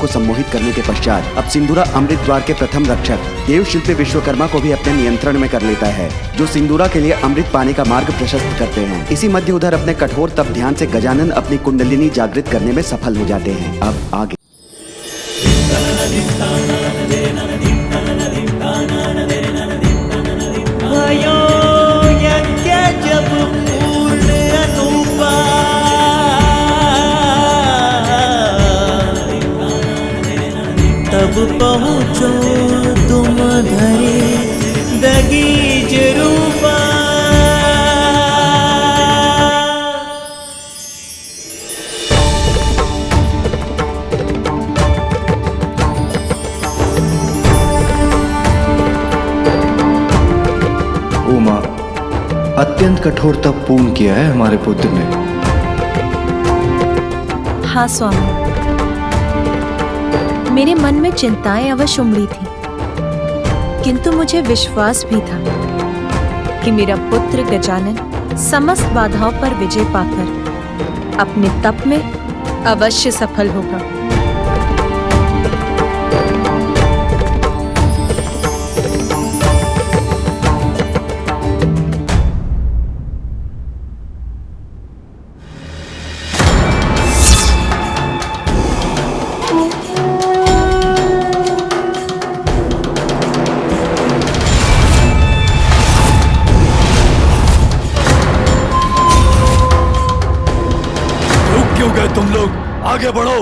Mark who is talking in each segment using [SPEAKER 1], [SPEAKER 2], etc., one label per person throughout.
[SPEAKER 1] को सम्मोहित करने के पश्चात अब सिंदूरा अमृत द्वार के प्रथम रक्षक देव शिल्पी विश्वकर्मा को भी अपने नियंत्रण में कर लेता है, जो सिंदूरा के लिए अमृत पाने का मार्ग प्रशस्त करते हैं। इसी मध्य उधर अपने कठोर तप ध्यान से गजानन अपनी कुंडलिनी जागृत करने में सफल हो जाते हैं। अब आगे
[SPEAKER 2] जब पूर्ण अनुपा तब पहुँचो तुम धरे दगीज रूपा।
[SPEAKER 3] उमा, अत्यंत कठोर तप पूर्ण किया है हमारे पुत्र ने।
[SPEAKER 4] हाँ स्वामी, मेरे मन में चिंताएं अवश्य उमड़ी थी, किंतु मुझे विश्वास भी था कि मेरा पुत्र गजानन समस्त बाधाओं पर विजय पाकर अपने तप में अवश्य सफल होगा।
[SPEAKER 5] तुम लोग आगे बढ़ो,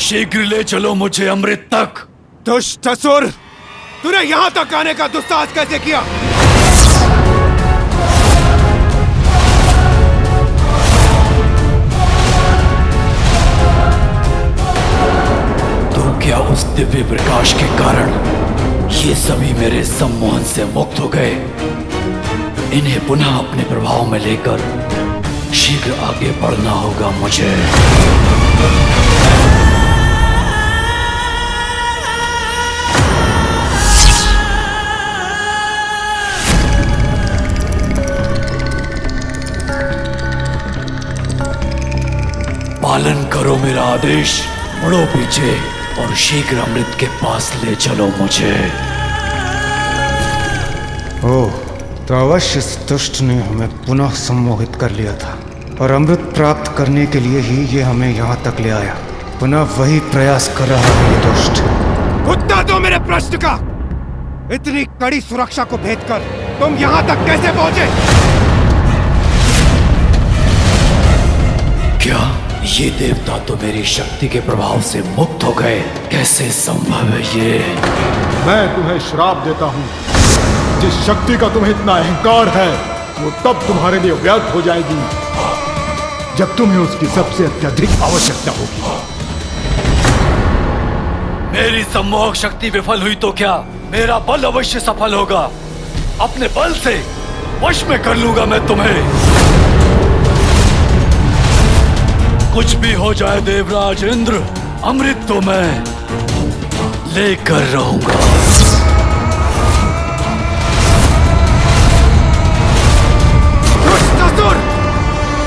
[SPEAKER 5] शीघ्र ले चलो मुझे अमृत तक।
[SPEAKER 6] दुष्ट असुर, तूने यहाँ तक आने का दुस्साहस कैसे किया?
[SPEAKER 5] तो क्या उस दिव्य प्रकाश के कारण ये सभी मेरे सम्मोहन से मुक्त हो गए? इन्हें पुनः अपने प्रभाव में लेकर शीघ्र आगे बढ़ना होगा मुझे। पालन करो मेरा आदेश, बढ़ो पीछे और शीघ्र अमृत के पास ले चलो मुझे।
[SPEAKER 6] ओह, तो अवश्य इस दुष्ट ने हमें पुनः सम्मोहित कर लिया था और अमृत प्राप्त करने के लिए ही ये हमें यहाँ तक ले आया। पुनः वही प्रयास कर रहा है ये दुष्ट। उत्तर दो मेरे प्रश्न का। इतनी कड़ी सुरक्षा को भेद कर तुम यहाँ तक कैसे पहुंचे?
[SPEAKER 5] क्या ये देवता तो मेरी शक्ति के प्रभाव से मुक्त हो गए? कैसे संभव है ये?
[SPEAKER 7] मैं तुम्हें श्राप देता हूँ, जिस शक्ति का तुम्हें इतना अहंकार है वो तब तुम्हारे लिए व्यर्थ हो जाएगी जब तुम्हें उसकी सबसे अत्यधिक आवश्यकता होगी।
[SPEAKER 5] मेरी सम्मोहक शक्ति विफल हुई तो क्या, मेरा बल अवश्य सफल होगा। अपने बल से वश में कर लूंगा मैं तुम्हें। कुछ भी हो जाए देवराज इंद्र, अमृत तो मैं लेकर रहूंगा।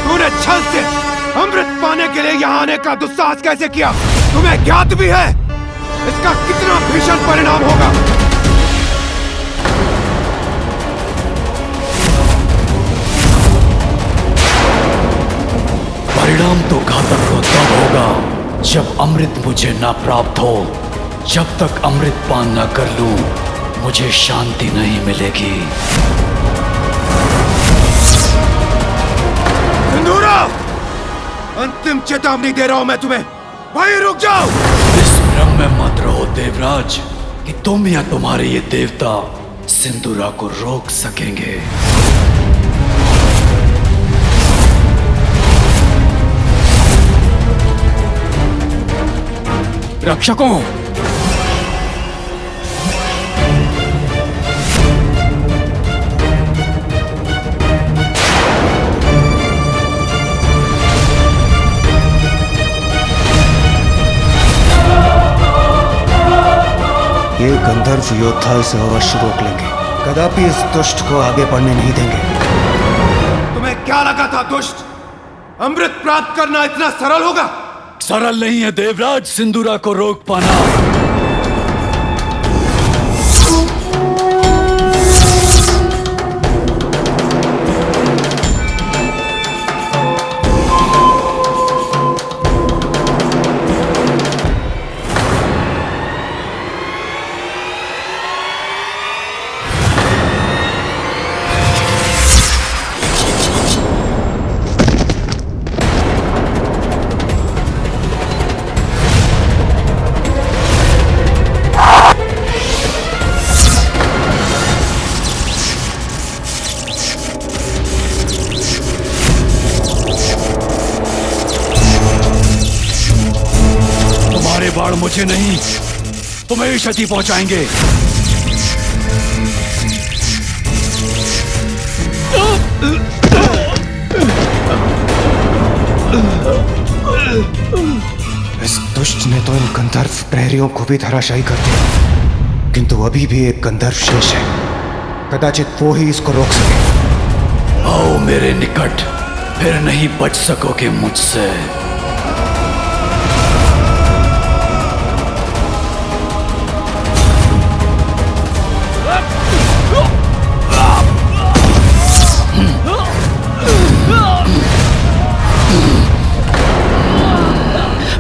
[SPEAKER 6] तूने छल से अमृत पाने के लिए यहाँ आने का दुस्साहस कैसे किया? तुम्हें ज्ञात भी है इसका कितना भीषण परिणाम होगा।
[SPEAKER 5] परिणाम तो घातक तब होगा जब अमृत मुझे ना प्राप्त हो। जब तक अमृत पान ना कर लूं, मुझे शांति नहीं मिलेगी।
[SPEAKER 6] सिंदूरा, अंतिम चेतावनी दे रहा हूं मैं तुम्हें, भाई रुक जाओ।
[SPEAKER 5] इस भ्रम में मत रहो देवराज कि तुम या तुम्हारे ये देवता सिंदूरा को रोक सकेंगे।
[SPEAKER 8] रक्षकों,
[SPEAKER 6] ये गंधर्व योद्धा इसे अवश्य रोक लेंगे, कदापि इस दुष्ट को आगे बढ़ने नहीं देंगे। तुम्हें क्या लगा था दुष्ट, अमृत प्राप्त करना इतना सरल होगा?
[SPEAKER 5] सरल नहीं है देवराज सिंदूरा को रोक पाना। बाण मुझे नहीं, तुम्हें ही क्षति पहुंचाएंगे।
[SPEAKER 6] इस दुष्ट ने तो इन गंधर्व प्रहरियों को भी धराशायी कर दिया, किंतु अभी भी एक गंधर्व शेष है। कदाचित वो ही इसको रोक सके।
[SPEAKER 5] आओ मेरे निकट, फिर नहीं बच सकोगे मुझसे।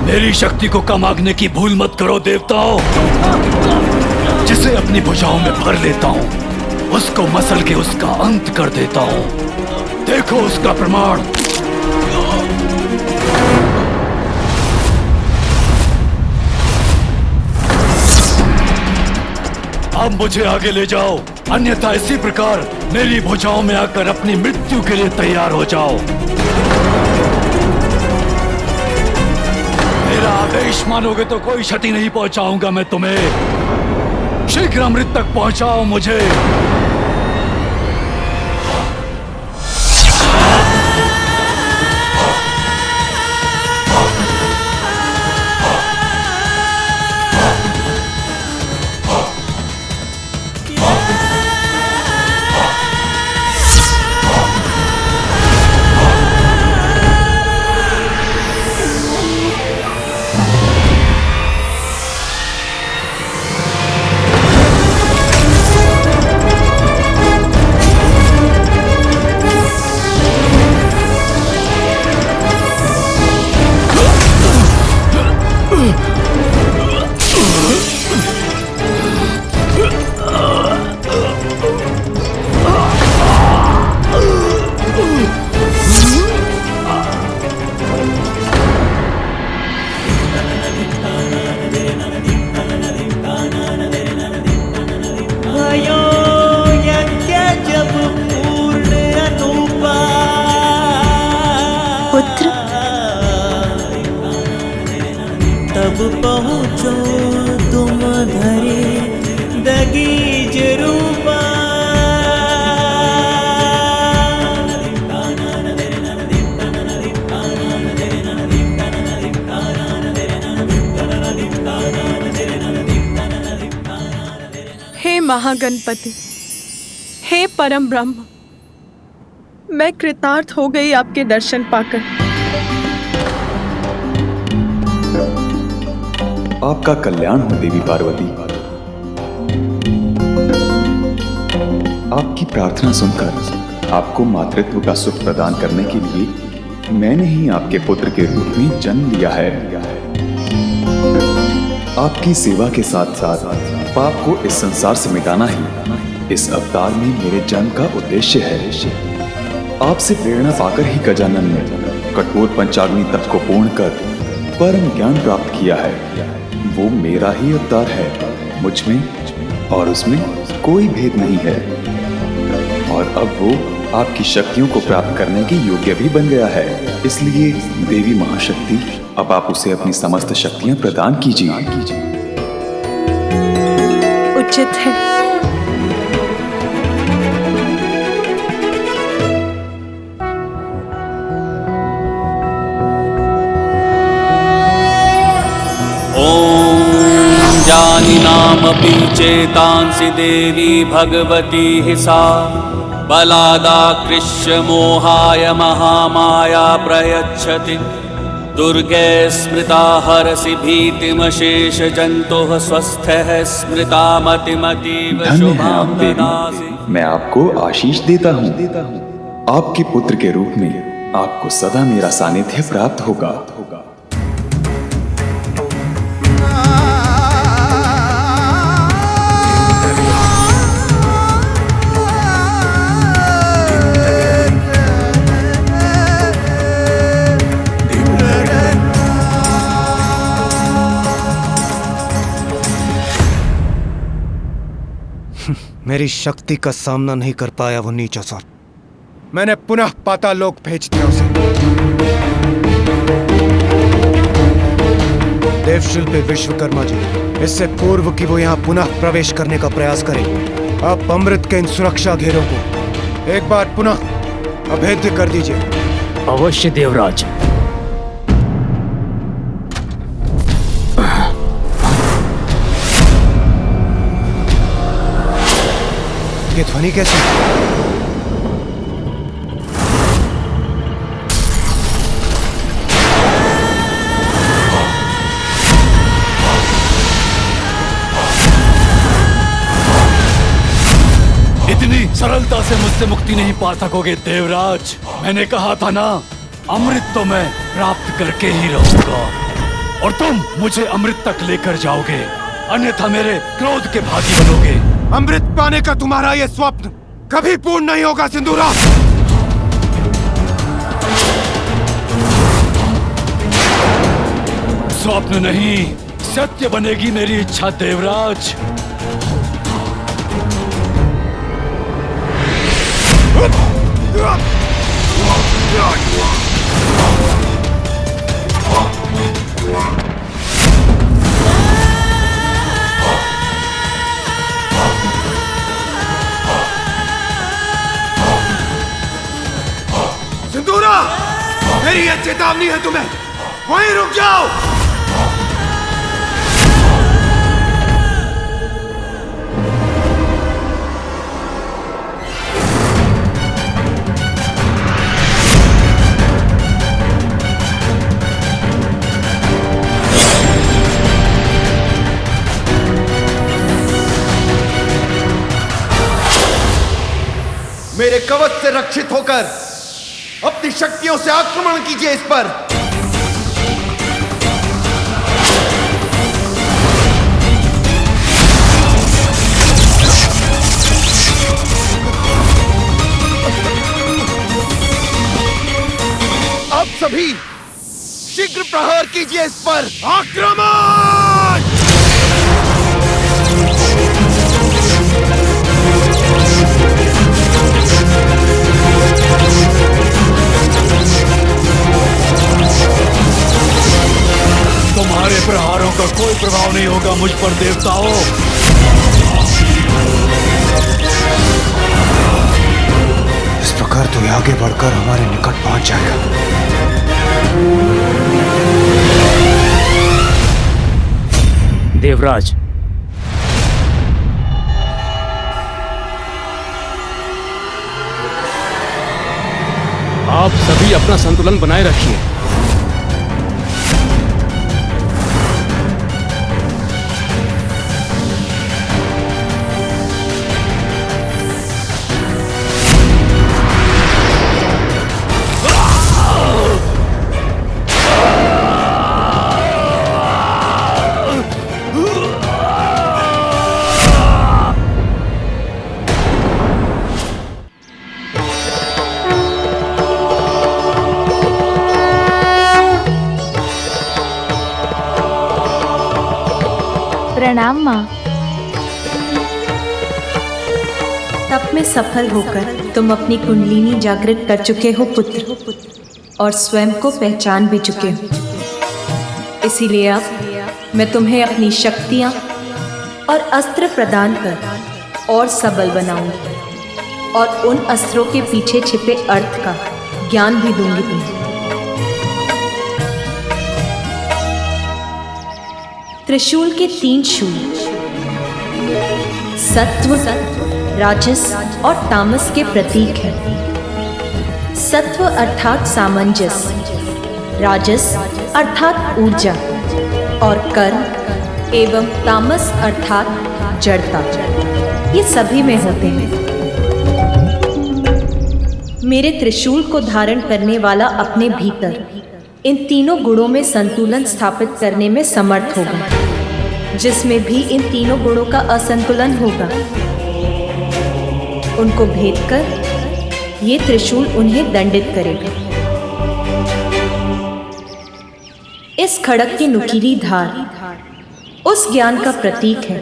[SPEAKER 5] मेरी शक्ति को कम आंकने की भूल मत करो देवताओं। जिसे अपनी भुजाओं में भर लेता हूं, उसको मसल के उसका अंत कर देता हूं। देखो उसका प्रमाण। अब मुझे आगे ले जाओ, अन्यथा इसी प्रकार मेरी भुजाओं में आकर अपनी मृत्यु के लिए तैयार हो जाओ। मेरा आदेश मानोगे तो कोई क्षति नहीं पहुंचाऊंगा मैं तुम्हें। शीघ्र अमृत तक पहुंचाओ मुझे।
[SPEAKER 2] तब पहुँचो तुम धरे दगीज रूपा।
[SPEAKER 4] हे महागणपति, हे परम ब्रह्म, मैं कृतार्थ हो गई आपके दर्शन पाकर।
[SPEAKER 8] आपका कल्याण हो देवी पार्वती। आपकी प्रार्थना सुनकर आपको मातृत्व का सुख प्रदान करने के लिए मैंने ही आपके पुत्र के रूप में जन्म लिया है। आपकी सेवा के साथ साथ पाप को इस संसार से मिटाना ही इस अवतार में मेरे जन्म का उद्देश्य है। आपसे प्रेरणा पाकर ही गजानन ने कठोर पंचाग्नि तप को पूर्ण कर परम ज्ञान प्राप्त किया है। वो मेरा ही अवतार है, मुझ में और उसमें कोई भेद नहीं है। और अब वो आपकी शक्तियों को प्राप्त करने के योग्य भी बन गया है। इसलिए देवी महाशक्ति, अब आप उसे अपनी समस्त शक्तियां प्रदान कीजिए।
[SPEAKER 4] उचित है।
[SPEAKER 9] जानिनामपि चेतांसि देवी भगवती हि सा बलादाकृष्य मोहाय महामाया प्रयच्छति दुर्गे स्मृता हरसि भीतिमशेष जन्तुः स्वस्थः स्मृता मतिमतीव
[SPEAKER 8] धन्य है
[SPEAKER 9] शुभां
[SPEAKER 8] आप देवी,
[SPEAKER 9] ददासि।
[SPEAKER 8] मैं आपको आशीष देता हूँ। आपके पुत्र के रूप में आपको सदा मेरा सानिध्य प्राप्त होगा।
[SPEAKER 6] मेरी शक्ति का सामना नहीं कर पाया वो नीच असुर। मैंने पुनः पाताल लोक भेज दिया उसे। देवशिल्पी विश्वकर्मा जी, इससे पूर्व कि वो यहाँ पुनः प्रवेश करने का प्रयास करे, आप अमृत के इन सुरक्षा घेरों को एक बार पुनः अभेद्य कर दीजिए।
[SPEAKER 5] अवश्य देवराज।
[SPEAKER 6] ये ध्वनि कैसी?
[SPEAKER 5] इतनी सरलता से मुझसे मुक्ति नहीं पा सकोगे देवराज। मैंने कहा था ना, अमृत तो मैं प्राप्त करके ही रहूंगा और तुम मुझे अमृत तक लेकर जाओगे, अन्यथा मेरे क्रोध के भागी बनोगे।
[SPEAKER 6] अमृत पाने का तुम्हारा ये स्वप्न कभी पूर्ण नहीं होगा सिंदूरा।
[SPEAKER 5] स्वप्न नहीं, सत्य बनेगी मेरी इच्छा देवराज।
[SPEAKER 6] सिंदूरा, मेरी ये चेतावनी है तुम्हें, वहीं रुक जाओ।
[SPEAKER 1] मेरे कवच से रक्षित होकर अपनी शक्तियों से आक्रमण कीजिए इस पर। अब सभी शीघ्र प्रहार कीजिए इस पर।
[SPEAKER 6] आक्रमण!
[SPEAKER 5] तुम्हारे प्रहारों का कोई प्रभाव नहीं होगा मुझ पर देवताओं।
[SPEAKER 6] इस प्रकार तो ये आगे बढ़कर हमारे निकट पहुंच जाएगा।
[SPEAKER 5] देवराज, आप सभी अपना संतुलन बनाए रखिए।
[SPEAKER 4] प्रणाम माँ। तप में सफल होकर तुम अपनी कुंडलिनी जागृत कर चुके हो पुत्र, और स्वयं को पहचान भी चुके हो। इसीलिए अब मैं तुम्हें अपनी शक्तियाँ और अस्त्र प्रदान कर और सबल बनाऊंगी, और उन अस्त्रों के पीछे छिपे अर्थ का ज्ञान भी दूंगी तुम्हें। त्रिशूल के 3 शूल सत्व, राजस और तामस के प्रतीक हैं। सत्व अर्थात सामंजस्य, राजस अर्थात ऊर्जा और कर्म एवं तामस अर्थात जड़ता, ये सभी में होते हैं। मेरे त्रिशूल को धारण करने वाला अपने भीतर इन तीनों गुणों में संतुलन स्थापित करने में समर्थ होगा। जिसमें भी इन तीनों गुणों का असंतुलन होगा, उनको भेद कर ये त्रिशूल उन्हें दंडित करेगा। इस खड़ग की नुकीली धार उस ज्ञान का प्रतीक है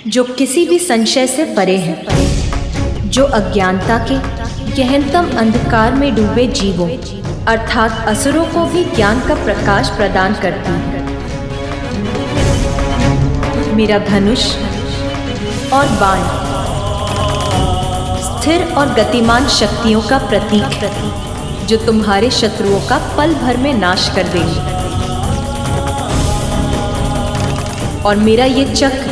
[SPEAKER 4] जो किसी भी संशय से परे है, जो अज्ञानता के गहनतम अंधकार में डूबे जीवों अर्थात असुरों को भी ज्ञान का प्रकाश प्रदान करती है। मेरा धनुष और बाण स्थिर और गतिमान शक्तियों का प्रतीक है, जो तुम्हारे शत्रुओं का पल भर में नाश कर देंगे। और मेरा ये चक्र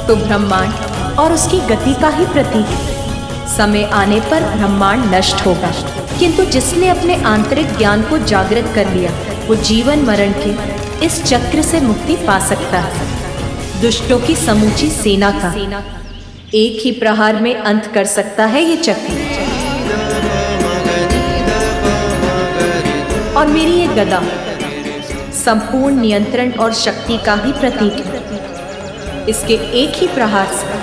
[SPEAKER 4] तो ब्रह्मांड और उसकी गति का ही प्रतीक है। समय आने पर ब्रह्मांड नष्ट होगा, किंतु जिसने अपने आंतरिक ज्ञान को जागृत कर लिया, वो जीवन मरण के इस चक्र से मुक्ति पा सकता है। दुष्टों की समूची सेना का एक ही प्रहार में अंत कर सकता है ये चक्र। और मेरी ये गदा संपूर्ण नियंत्रण और शक्ति का ही प्रतीक है। इसके एक ही प्रहार से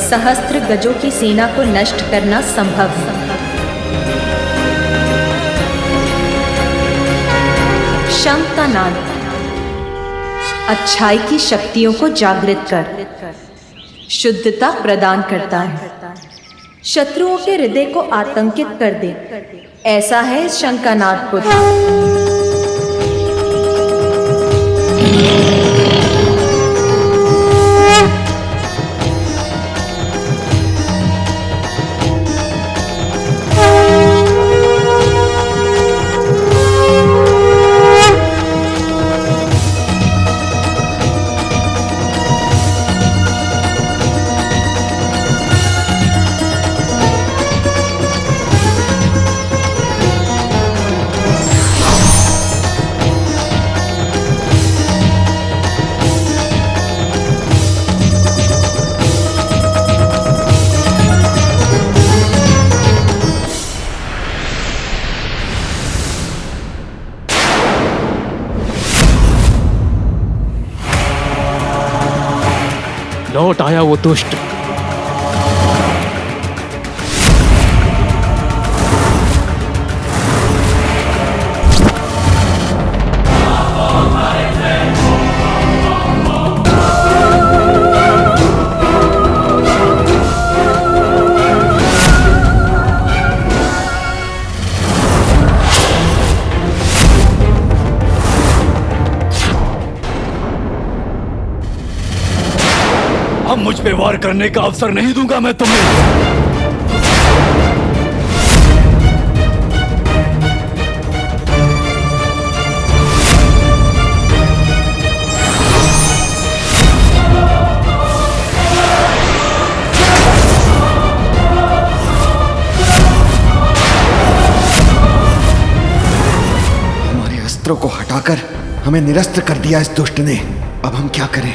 [SPEAKER 4] सहस्त्र गजों की सेना को नष्ट करना संभव है। शंख का नाद अच्छाई की शक्तियों को जागृत कर शुद्धता प्रदान करता है, शत्रुओं के हृदय को आतंकित कर दे, ऐसा है इस शंख का नाद पुत्र।
[SPEAKER 5] लौट आया वो दुष्ट। अब मुझ पे वार करने का अवसर नहीं दूंगा मैं तुम्हें।
[SPEAKER 1] हमारे अस्त्रों को हटाकर हमें निरस्त्र कर दिया इस दुष्ट ने। अब हम क्या करें,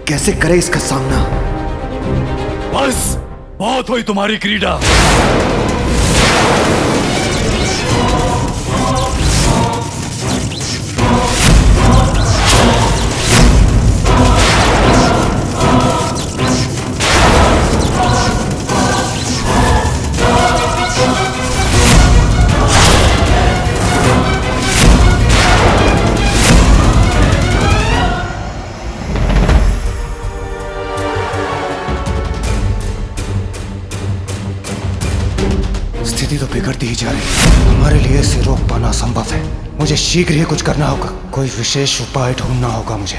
[SPEAKER 1] कैसे करें इसका सामना?
[SPEAKER 5] बस बहुत हुई तुम्हारी क्रीड़ा।
[SPEAKER 6] स्थिति तो बिगड़ती ही जा रही है। हमारे लिए इसे रोक पाना असंभव है। मुझे शीघ्र ही कुछ करना होगा। कोई विशेष उपाय ढूंढना होगा मुझे।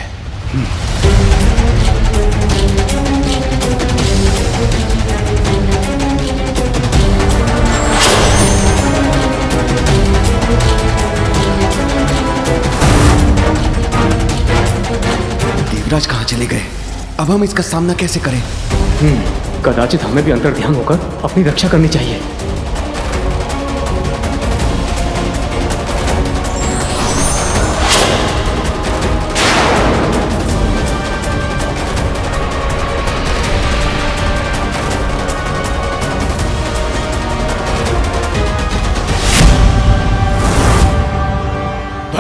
[SPEAKER 1] देवराज कहाँ चले गए? अब हम इसका सामना कैसे करें?
[SPEAKER 10] कदाचित हमें भी अंतर्ध्यान होकर अपनी रक्षा करनी चाहिए।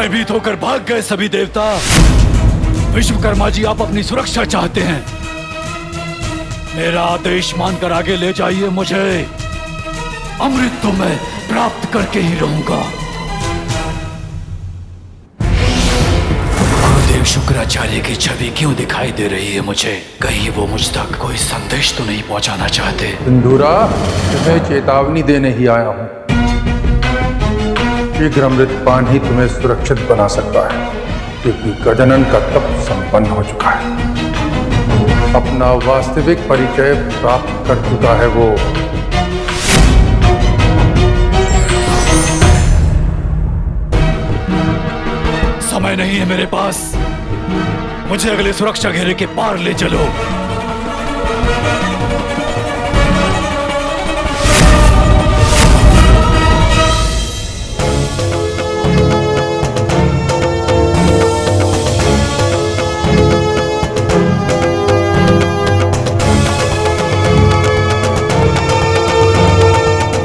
[SPEAKER 5] भयभीत होकर भाग गए सभी देवता। विश्वकर्मा जी, आप अपनी सुरक्षा चाहते हैं, मेरा आदेश मानकर आगे ले जाइए मुझे। अमृत तो मैं प्राप्त करके ही रहूंगा। गुरुदेव शुक्राचार्य की छवि क्यों दिखाई दे रही है मुझे? कहीं वो मुझ तक कोई संदेश तो नहीं पहुंचाना चाहते?
[SPEAKER 11] सिंदूरा, तुम्हें चेतावनी देने ही आया हूं। शीघ्र अमृतपान ही तुम्हें सुरक्षित बना सकता है, क्योंकि गजानन का तप संपन्न हो चुका है। अपना वास्तविक परिचय प्राप्त कर चुका है वो।
[SPEAKER 5] समय नहीं है मेरे पास, मुझे अगले सुरक्षा घेरे के पार ले चलो।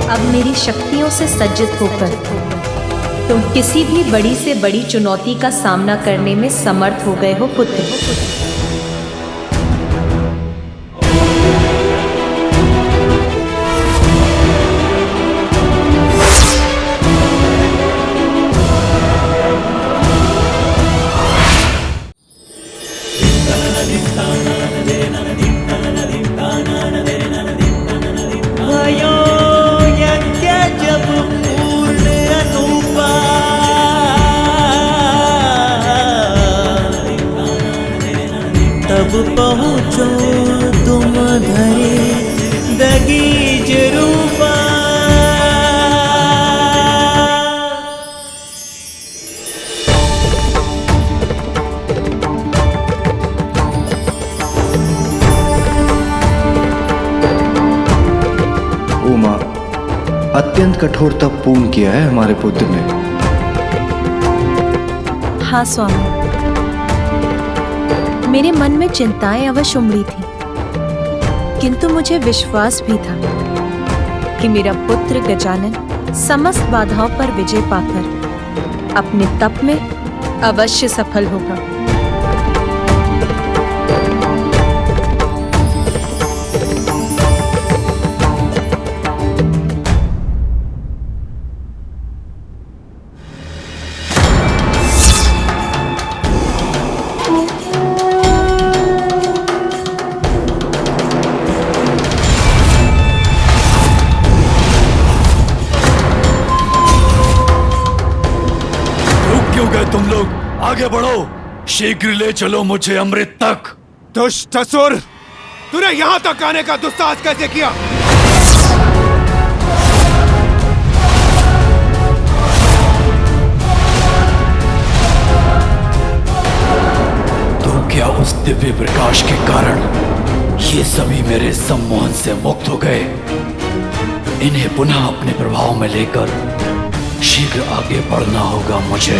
[SPEAKER 4] अब मेरी शक्तियों से सज्जित होकर तुम किसी भी बड़ी से बड़ी चुनौती का सामना करने में समर्थ हो गए हो पुत्र।
[SPEAKER 2] भयो यज्ञ जब पूर्ण अनुपा, तब पहुँचो तुम धरे दगीज रूपा।
[SPEAKER 3] ओ माँ, अत्यंत कठोर तप पूर्ण किया है हमारे पुत्र ने।
[SPEAKER 4] हाँ स्वामी, मेरे मन में चिंताएं अवश्य उमड़ी थी, किंतु मुझे विश्वास भी था कि मेरा पुत्र गजानन समस्त बाधाओं पर विजय पाकर अपने तप में अवश्य सफल होगा।
[SPEAKER 5] क्यों गए तुम लोग? आगे बढ़ो, शीघ्र ले चलो मुझे अमृत तक।
[SPEAKER 7] दुष्ट असुर, तूने यहां तक आने का दुस्साहस कैसे किया?
[SPEAKER 5] तो क्या उस दिव्य प्रकाश के कारण ये सभी मेरे सम्मोहन से मुक्त हो गए? इन्हें पुनः अपने प्रभाव में लेकर शीघ्र आगे बढ़ना होगा मुझे।